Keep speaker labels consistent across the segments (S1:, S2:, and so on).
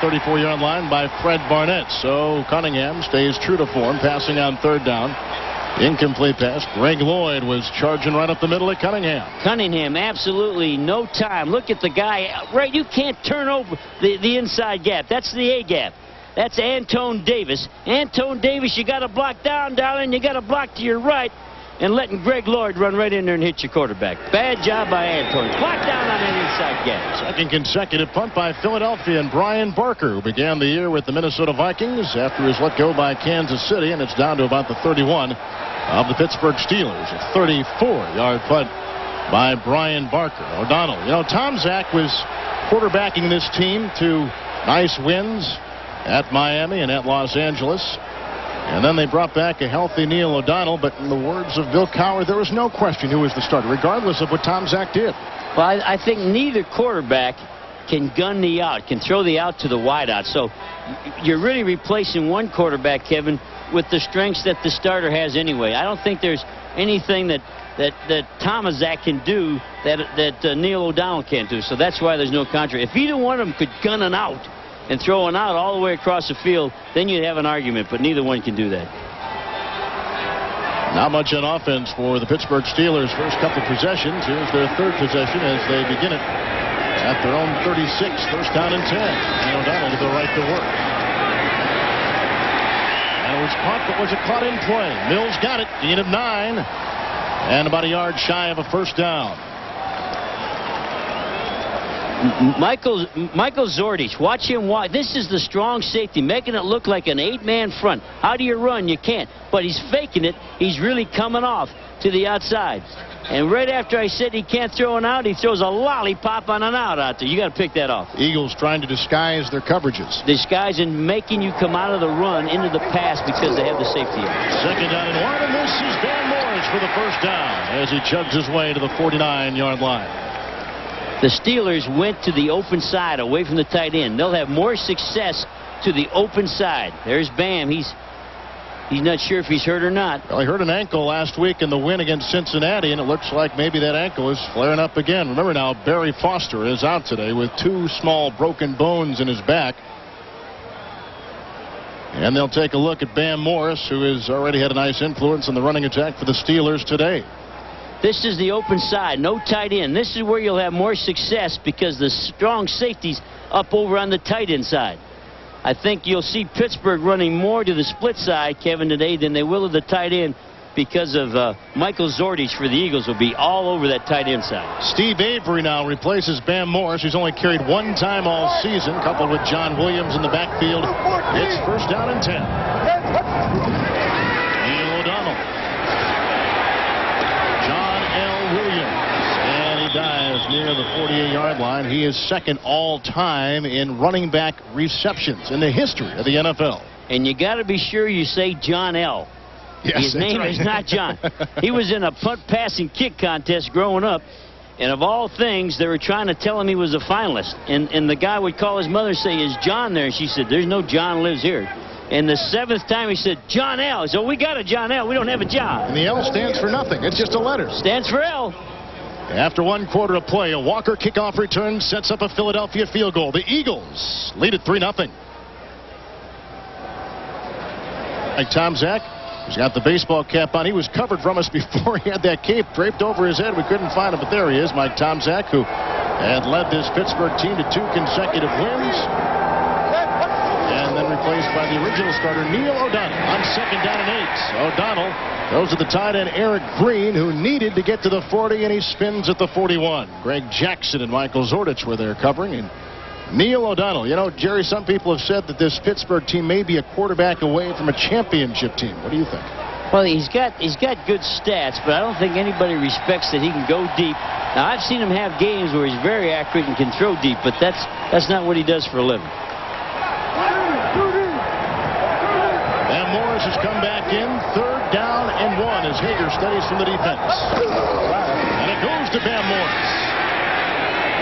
S1: 34-yard line by Fred Barnett. So Cunningham stays true to form, passing on third down. Incomplete pass. Greg Lloyd was charging right up the middle at Cunningham.
S2: Cunningham, absolutely no time. Look at the guy. Right, you can't turn over the inside gap. That's the A gap. That's Antone Davis. Antone Davis, you got to block down, darling. You got to block to your right. And letting Greg Lloyd run right in there and hit your quarterback. Bad job by Antone. Block down on that inside gap.
S1: Second consecutive punt by Philadelphia, and Brian Barker, who began the year with the Minnesota Vikings after his let go by Kansas City, and it's down to about the 31 of the Pittsburgh Steelers. A 34-yard punt by Brian Barker. O'Donnell. You know, Tom Zach was quarterbacking this team to nice wins at Miami and at Los Angeles. And then they brought back a healthy Neil O'Donnell, but in the words of Bill Cowher, there was no question who was the starter, regardless of what Tom Zach did.
S2: Well, I think neither quarterback can gun the out, can throw the out to the wideout. So you're really replacing one quarterback, Kevin, with the strengths that the starter has anyway. I don't think there's anything that Tom Zach can do that Neil O'Donnell can't do. So that's why there's no contrary. If either one of them could gun an out and throw an out all the way across the field, then you'd have an argument, but neither one can do that.
S1: Not much on offense for the Pittsburgh Steelers. First couple possessions. Here's their third possession as they begin it at their own 36. First down and 10. And O'Donnell to the right to work. And it was caught, but was it caught in play? Mills got it. Gain of 9. And about a yard shy of a first down.
S2: Michael Zordich, watch him walk. This is the strong safety, making it look like an 8-man front. How do you run? You can't. But he's faking it. He's really coming off to the outside. And right after I said he can't throw an out, he throws a lollipop on an out there. You got to pick that off.
S1: Eagles trying to disguise their coverages.
S2: Disguise and making you come out of the run into the pass because they have the safety.
S1: Second down and 1, and this is Van Morris for the first down as he chugs his way to the 49-yard line.
S2: The Steelers went to the open side away from the tight end. They'll have more success to the open side. There's Bam. He's not sure if he's hurt or not.
S1: Well, he hurt an ankle last week in the win against Cincinnati, and it looks like maybe that ankle is flaring up again. Remember now, Barry Foster is out today with 2 small broken bones in his back. And they'll take a look at Bam Morris, who has already had a nice influence in the running attack for the Steelers today.
S2: This is the open side, no tight end. This is where you'll have more success because the strong safety's up over on the tight end side. I think you'll see Pittsburgh running more to the split side, Kevin, today than they will of the tight end because of Michael Zordich for the Eagles will be all over that tight end side.
S1: Steve Avery now replaces Bam Morris, who's only carried 1 time all season, coupled with John Williams in the backfield. It's first down and 10. Neil O'Donnell. Dives near the 48-yard line. He is second all-time in running back receptions in the history of the NFL.
S2: And you got to be sure you say John L.
S1: Yes,
S2: his name is not John. He was in a punt, pass, and kick contest growing up, and of all things, they were trying to tell him he was a finalist. And the guy would call his mother and say, "Is John there?" And she said, "There's no John lives here." And the 7th time he said, "John L." So we got a John L. We don't have a John.
S1: And the L stands for nothing. It's just a letter.
S2: Stands for L.
S1: After 1 quarter of play, a Walker kickoff return sets up a Philadelphia field goal. The Eagles lead at 3-0. Like Tom Zach, he's got the baseball cap on. He was covered from us before he had that cape draped over his head. We couldn't find him, but there he is, Mike Tomczak, who had led this Pittsburgh team to 2 consecutive wins. And then replaced by the original starter, Neil O'Donnell, on second down and 8. O'Donnell goes to the tight end, Eric Green, who needed to get to the 40, and he spins at the 41. Greg Jackson and Michael Zordich were there covering, and Neil O'Donnell. You know, Jerry, some people have said that this Pittsburgh team may be a quarterback away from a championship team. What do you think?
S2: Well, he's got good stats, but I don't think anybody respects that he can go deep. Now, I've seen him have games where he's very accurate and can throw deep, but that's not what he does for a living.
S1: And Morris has come back in. 3rd down and 1 as Hager studies from the defense. And it goes to Bam Morris.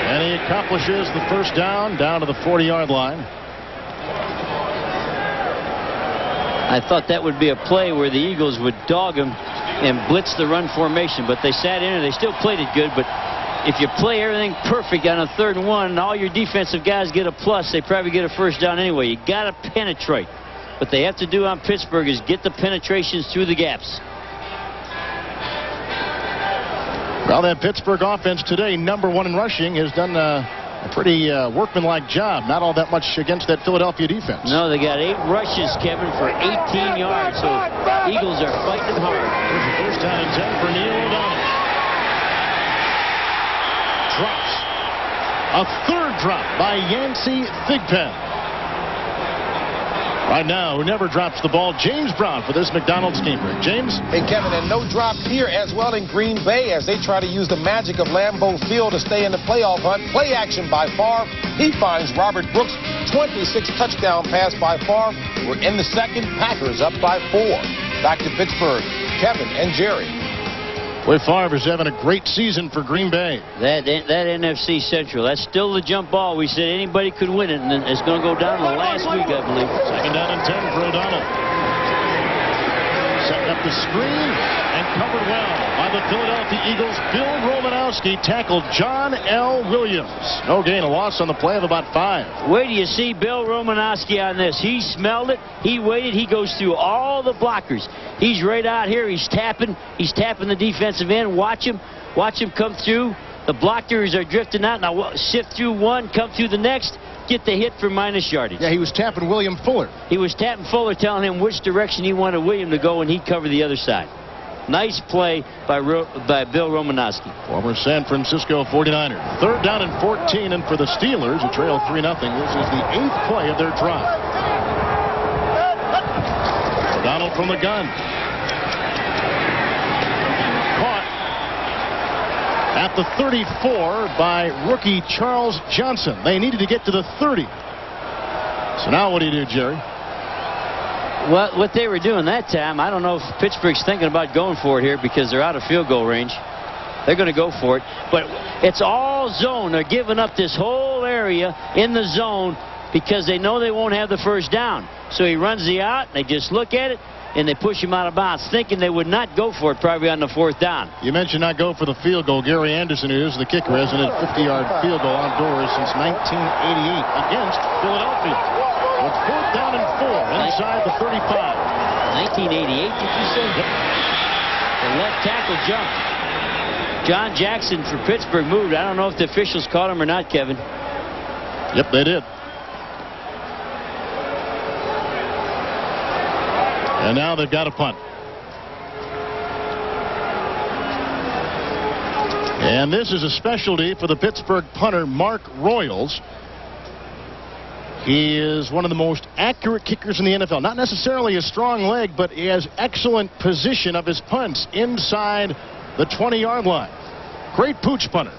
S1: And he accomplishes the first down to the 40-yard line.
S2: I thought that would be a play where the Eagles would dog him and blitz the run formation, but they sat in and they still played it good, but if you play everything perfect on a 3rd and 1 and all your defensive guys get a plus, they probably get a first down anyway. You got to penetrate. What they have to do on Pittsburgh is get the penetrations through the gaps.
S1: Well, that Pittsburgh offense today, #1 in rushing, has done a pretty workmanlike job. Not all that much against that Philadelphia defense.
S2: No, they got 8 rushes, Kevin, for 18 yards. So Eagles are fighting hard.
S1: Here's the first down and 10 for Neil O'Donnell. Drops. A 3rd drop by Yancey Thigpen. Right now, who never drops the ball, James Brown for this McDonald's game break. James?
S3: Hey, Kevin, and no drop here as well in Green Bay as they try to use the magic of Lambeau Field to stay in the playoff hunt. Play action by Favre. He finds Robert Brooks. 26 touchdown pass by Favre. We're in the 2nd. Packers up by 4. Back to Pittsburgh. Kevin and Jerry.
S1: Boy, Favre is having a great season for Green Bay.
S2: That NFC Central, that's still the jump ball. We said anybody could win it, and it's going to go down to the last week, I believe.
S1: 2nd down and 10 for O'Donnell. Setting up the screen and covered well by the Philadelphia Eagles. Bill Romanowski tackled John L. Williams. No gain, a loss on the play of about 5.
S2: Wait till you see Bill Romanowski on this. He smelled it. He waited. He goes through all the blockers. He's right out here. He's tapping the defensive end. Watch him come through. The blockers are drifting out. Now sift through one, come through the next, get the hit for minus yardage.
S1: Yeah, he was tapping William Fuller.
S2: He was tapping Fuller, telling him which direction he wanted William to go, and he'd cover the other side. Nice play by Bill Romanowski.
S1: Former San Francisco 49er. 3rd down and 14, and for the Steelers, who trail 3-0, this is the 8th play of their drive. O'Donnell from the gun. Caught at the 34 by rookie Charles Johnson. They needed to get to the 30. So now what do you do, Jerry?
S2: Well, what they were doing that time, I don't know if Pittsburgh's thinking about going for it here because they're out of field goal range. They're going to go for it. But it's all zone. They're giving up this whole area in the zone because they know they won't have the first down. So he runs the out, they just look at it, and they push him out of bounds, thinking they would not go for it probably on the 4th down.
S1: You mentioned not go for the field goal. Gary Anderson, who is the kicker, hasn't hit a 50-yard field goal on doors since 1988 against Philadelphia. With 4th down and 4 inside the 35.
S2: 1988, did you say?
S1: Yep.
S2: The left tackle jumped. John Jackson for Pittsburgh moved. I don't know if the officials caught him or not, Kevin.
S1: Yep, they did. And now they've got a punt. And this is a specialty for the Pittsburgh punter, Mark Royals. He is one of the most accurate kickers in the NFL. Not necessarily a strong leg, but he has excellent position of his punts inside the 20-yard line. Great pooch punter.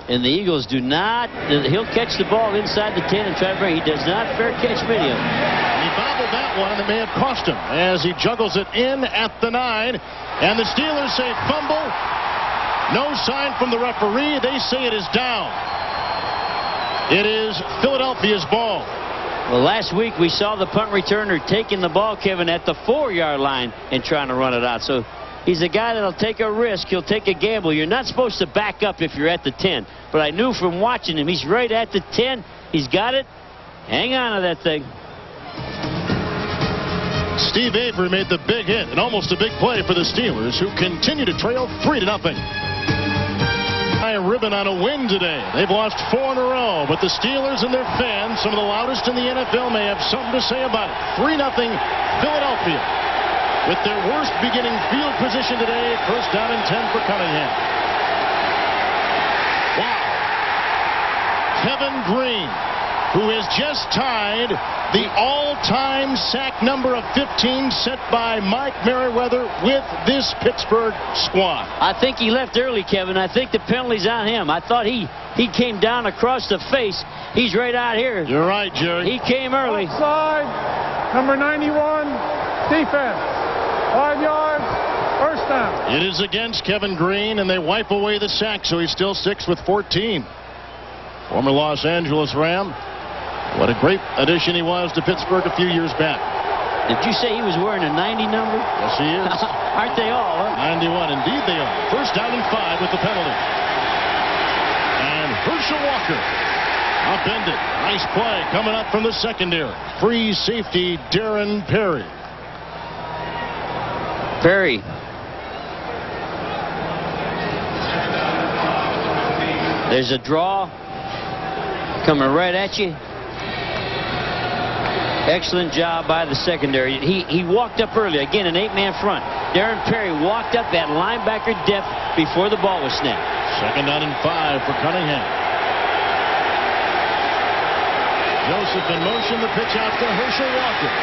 S2: And the Eagles do not, he'll catch the ball inside the 10 and try to bring. He does not fair catch many of them.
S1: He bobbled that one, and it may have cost him as he juggles it in at the 9. And the Steelers say fumble. No sign from the referee. They say it is down. It is Philadelphia's ball.
S2: Well, last week we saw the punt returner taking the ball, Kevin, at the 4-yard line and trying to run it out. So he's a guy that'll take a risk. He'll take a gamble. You're not supposed to back up if you're at the 10. But I knew from watching him, he's right at the 10. He's got it. Hang on to that thing.
S1: Steve Avery made the big hit and almost a big play for the Steelers, who continue to trail 3-0. A ribbon on a win today. They've lost 4 in a row, but the Steelers and their fans, some of the loudest in the NFL, may have something to say about it. 3-0 Philadelphia. With their worst beginning field position today, 1st down and 10 for Cunningham. Wow. Kevin Green, who has just tied the all-time sack number of 15 set by Mike Merriweather with this Pittsburgh squad.
S2: I think he left early, Kevin. I think the penalty's on him. I thought he came down across the face. He's right out here.
S1: You're right, Jerry.
S2: He came early.
S4: Offside, number 91, defense, 5 yards, 1st down.
S1: It is against Kevin Green, and they wipe away the sack, so he's still 6 with 14. Former Los Angeles Ram. What a great addition he was to Pittsburgh a few years back.
S2: Did you say he was wearing a 90 number?
S1: Yes, he is.
S2: Aren't they all, huh?
S1: 91, indeed they are. 1st down and 5 with the penalty. Herschel Walker upended. Nice play coming up from the secondary. Free safety Darren Perry.
S2: Perry. There's a draw coming right at you. Excellent job by the secondary. He walked up early. Again, an 8-man front. Darren Perry walked up at linebacker depth before the ball was snapped.
S1: 2nd down and 5 for Cunningham. Joseph in motion. The pitch out to Herschel Walker.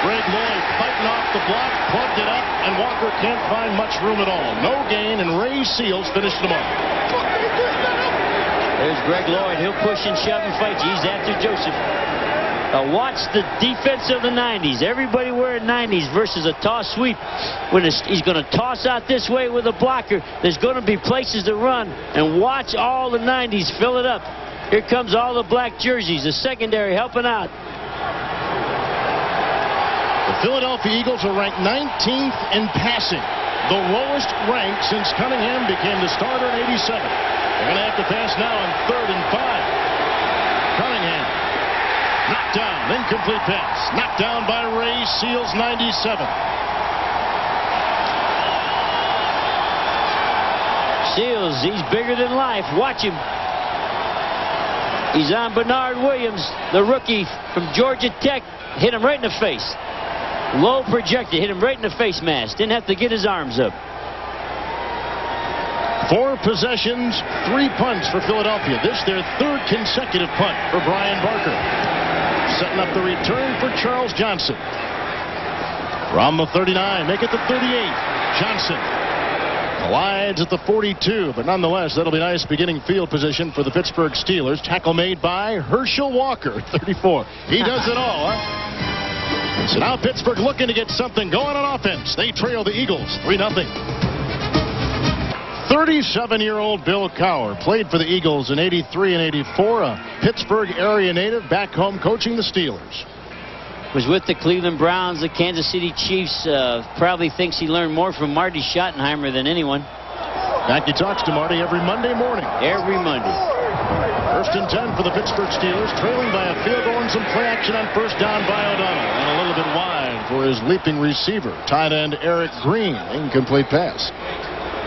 S1: Greg Lloyd fighting off the block, plugged it up, and Walker can't find much room at all. No gain, and Ray Seals finished him off.
S2: There's Greg Lloyd. He'll push and shove and fight. He's after Joseph. Watch the defense of the 90s. Everybody wearing 90s versus a toss sweep. When he's going to toss out this way with a blocker, there's going to be places to run. And watch all the 90s fill it up. Here comes all the black jerseys. The secondary helping out.
S1: The Philadelphia Eagles are ranked 19th in passing. The lowest rank since Cunningham became the starter in '87. They're going to have to pass now on 3rd and 5. Cunningham. Knocked down, incomplete pass. Knocked down by Ray Seals, 97.
S2: Seals, he's bigger than life. Watch him. He's on Bernard Williams, the rookie from Georgia Tech. Hit him right in the face. Low projected, hit him right in the face mask. Didn't have to get his arms up.
S1: 4 possessions, 3 punts for Philadelphia. This their 3rd consecutive punt for Brian Barker. Setting up the return for Charles Johnson. From the 39, make it the 38. Johnson collides at the 42, but nonetheless, that'll be nice beginning field position for the Pittsburgh Steelers. Tackle made by Herschel Walker, 34. He does it all, huh? So now Pittsburgh looking to get something going on offense. They trail the Eagles 3-0. 37-year-old Bill Cowher played for the Eagles in '83 and '84. A Pittsburgh area native, back home coaching the Steelers.
S2: Was with the Cleveland Browns, the Kansas City Chiefs. Probably thinks he learned more from Marty Schottenheimer than anyone.
S1: Mackey talks to Marty every Monday morning.
S2: Every Monday.
S1: 1st and 10 for the Pittsburgh Steelers, trailing by a field goal and some play action on 1st down by O'Donnell. And a little bit wide for his leaping receiver, tight end Eric Green. Incomplete pass.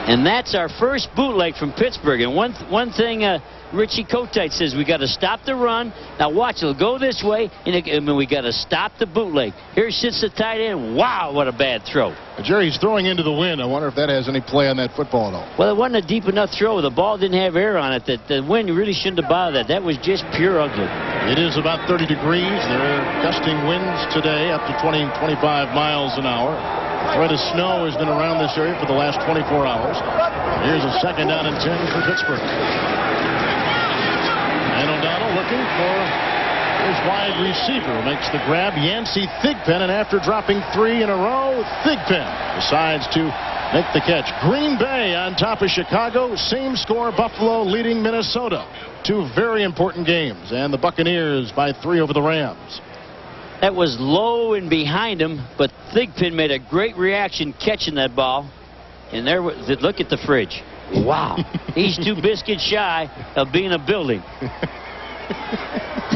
S2: And that's our first bootleg from Pittsburgh. And one thing Richie Kotite says, we got to stop the run. Now watch, it'll go this way, and we got to stop the bootleg. Here sits the tight end. Wow, what a bad throw.
S1: Jerry's throwing into the wind. I wonder if that has any play on that football at all.
S2: Well, it wasn't a deep enough throw. The ball didn't have air on it. The wind really shouldn't have bothered that. That was just pure ugly.
S1: It is about 30 degrees. There are gusting winds today up to 20-25 miles an hour. A threat of snow has been around this area for the last 24 hours. Here's a 2nd down and 10 for Pittsburgh. And O'Donnell looking for his wide receiver. Makes the grab, Yancey Thigpen, and after dropping 3 in a row, Thigpen decides to make the catch. Green Bay on top of Chicago. Same score, Buffalo leading Minnesota. 2 very important games, and the Buccaneers by 3 over the Rams.
S2: That was low and behind him, but Thigpen made a great reaction catching that ball. And there, look at the fridge. Wow. He's 2 biscuits shy of being a building.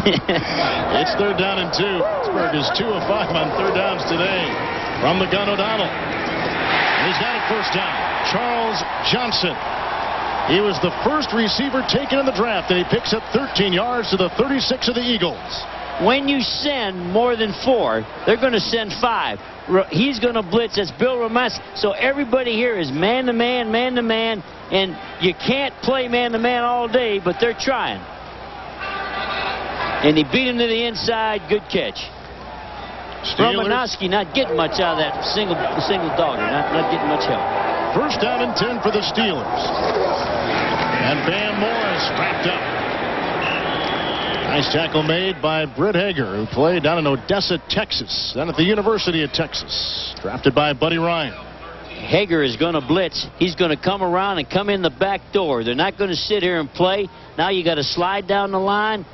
S1: It's 3rd down and 2. Pittsburgh is 2 of 5 on 3rd downs today. From the gun, O'Donnell. He's got a 1st down. Charles Johnson. He was the first receiver taken in the draft, and he picks up 13 yards to the 36 of the Eagles.
S2: When you send more than 4, they're going to send 5. He's going to blitz. That's Bill Ramas. So everybody here is man-to-man, man-to-man, and you can't play man-to-man all day, but they're trying. And he beat him to the inside. Good catch. Romanowski not getting much out of that single dogger. Not getting much help.
S1: 1st down and 10 for the Steelers. And Bam Morris wrapped up. Nice tackle made by Britt Hager, who played down in Odessa, Texas, then at the University of Texas. Drafted by Buddy Ryan.
S2: Hager is going to blitz. He's going to come around and come in the back door. They're not going to sit here and play. Now you got to slide down the line.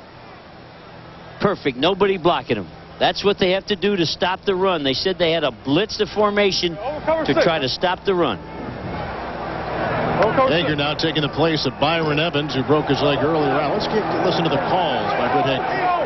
S2: Perfect. Nobody blocking him. That's what they have to do to stop the run. They said they had to blitz the formation to try to stop the run.
S1: Hager now taking the place of Byron Evans, who broke his leg earlier on. Let's listen to the calls by Britt Hager.